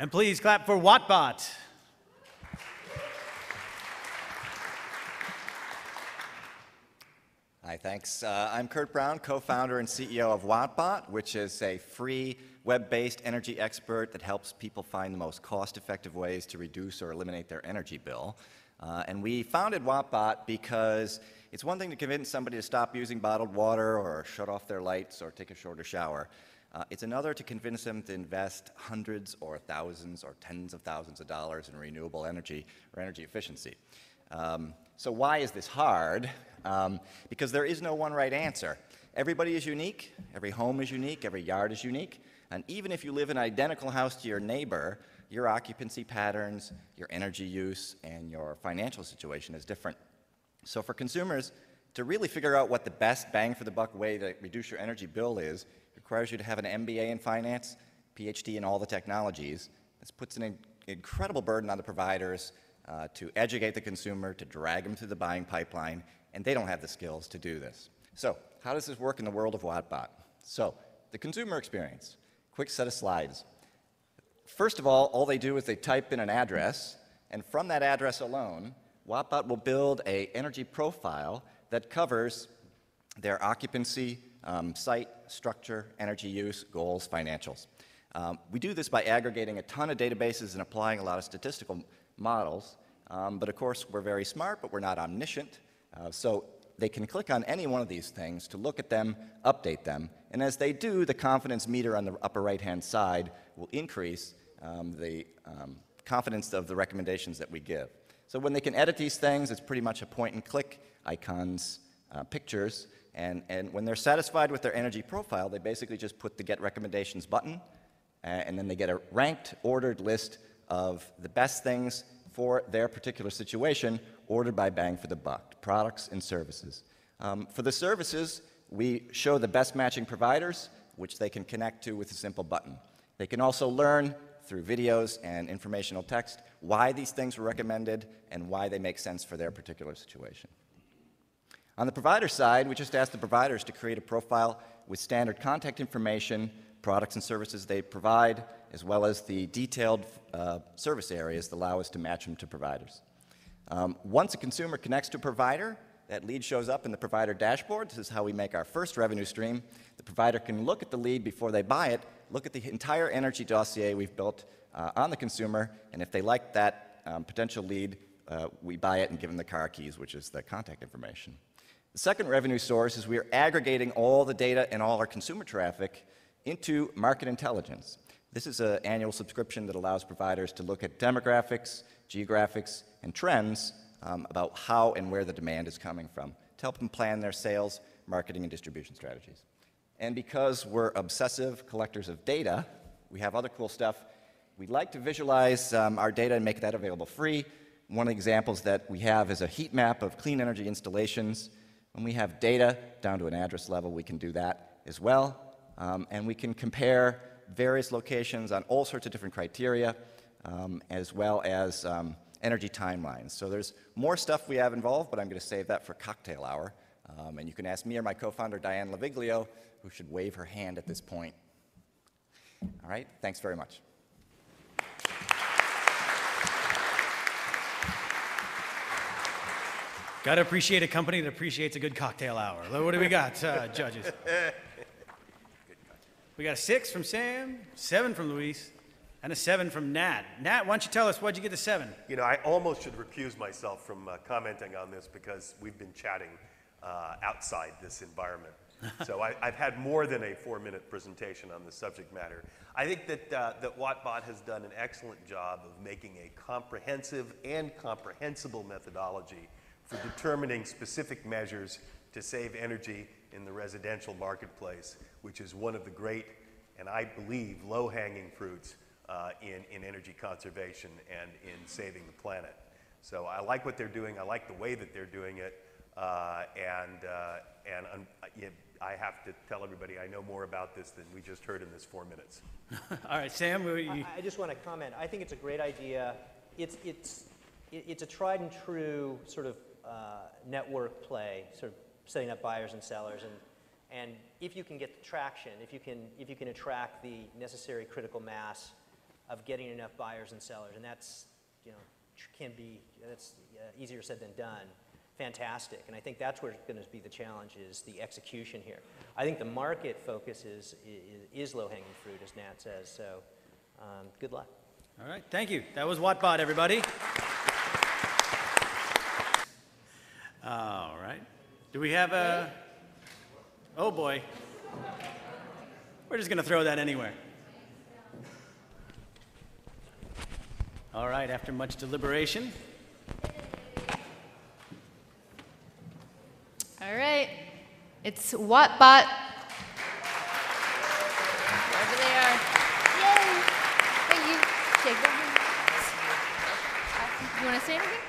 And please clap for Wattbot. Hi, thanks. I'm Kurt Brown, co-founder and CEO of Wattbot, which is a free web-based energy expert that helps people find the most cost-effective ways to reduce or eliminate their energy bill. And we founded Wattbot because it's one thing to convince somebody to stop using bottled water or shut off their lights or take a shorter shower. It's another to convince them to invest hundreds or thousands or tens of thousands of dollars in renewable energy or energy efficiency. So why is this hard? Because there is no one right answer. Everybody is unique, every home is unique, every yard is unique, and even if you live in an identical house to your neighbor, your occupancy patterns, your energy use, and your financial situation is different. So for consumers, to really figure out what the best bang for the buck way to reduce your energy bill is, requires you to have an MBA in finance, PhD in all the technologies. This puts an incredible burden on the providers to educate the consumer, to drag them through the buying pipeline, and they don't have the skills to do this. So how does this work in the world of Wattbot? So the consumer experience, quick set of slides. First of all they do is they type in an address, and from that address alone, Wattbot will build an energy profile that covers their occupancy, site, structure, energy use, goals, financials. We do this by aggregating a ton of databases and applying a lot of statistical models, but of course we're very smart, but we're not omniscient, so they can click on any one of these things to look at them, update them, and as they do, the confidence meter on the upper right-hand side will increase the confidence of the recommendations that we give. So when they can edit these things, it's pretty much a point-and-click, icons, pictures, and when they're satisfied with their energy profile, they basically just put the Get Recommendations button, and then they get a ranked, ordered list of the best things for their particular situation, ordered by bang for the buck, products and services. For the services, we show the best matching providers, which they can connect to with a simple button. They can also learn through videos and informational text why these things were recommended and why they make sense for their particular situation. On the provider side, we just ask the providers to create a profile with standard contact information, products and services they provide, as well as the detailed service areas that allow us to match them to providers. Once a consumer connects to a provider, that lead shows up in the provider dashboard. This is how we make our first revenue stream. The provider can look at the lead before they buy it, look at the entire energy dossier we've built on the consumer, and if they like that potential lead, we buy it and give them the car keys, which is the contact information. The second revenue source is we are aggregating all the data and all our consumer traffic into market intelligence. This is an annual subscription that allows providers to look at demographics, geographics, and trends about how and where the demand is coming from to help them plan their sales, marketing, and distribution strategies. And because we're obsessive collectors of data, we have other cool stuff. We'd like to visualize our data and make that available free. One of the examples that we have is a heat map of clean energy installations. When we have data down to an address level, we can do that as well. And we can compare various locations on all sorts of different criteria, as well as energy timelines. So there's more stuff we have involved, but I'm going to save that for cocktail hour. And you can ask me or my co-founder, Diane Laviglio, who should wave her hand at this point. All right, thanks very much. Got to appreciate a company that appreciates a good cocktail hour. What do we got, judges? We got a 6 from Sam, 7 from Luis, and a 7 from Nat. Nat, why don't you tell us, why'd you get a 7? You know, I almost should recuse myself from commenting on this because we've been chatting outside this environment. So I've had more than a 4-minute presentation on the subject matter. I think that Wattbot has done an excellent job of making a comprehensive and comprehensible methodology for determining specific measures to save energy in the residential marketplace, which is one of the great, and I believe, low-hanging fruits in energy conservation and in saving the planet. So I like what they're doing. I like the way that they're doing it. I have to tell everybody I know more about this than we just heard in this 4 minutes. All right, Sam. I just want to comment. I think it's a great idea. It's a tried and true sort of network play, sort of setting up buyers and sellers, and if you can get the traction, if you can attract the necessary critical mass of getting enough buyers and sellers, and that's, that's easier said than done. Fantastic, and I think that's where it's going to be the challenge, is the execution here. I think the market focus is low-hanging fruit, as Nat says, so good luck. All right, thank you. That was Wattbot, everybody. All right. Do we have a... Oh, boy. We're just going to throw that anywhere. All right, after much deliberation. All right. It's Wattbot. Wherever they are. Yay! Thank you. Jake, go ahead. You want to say anything?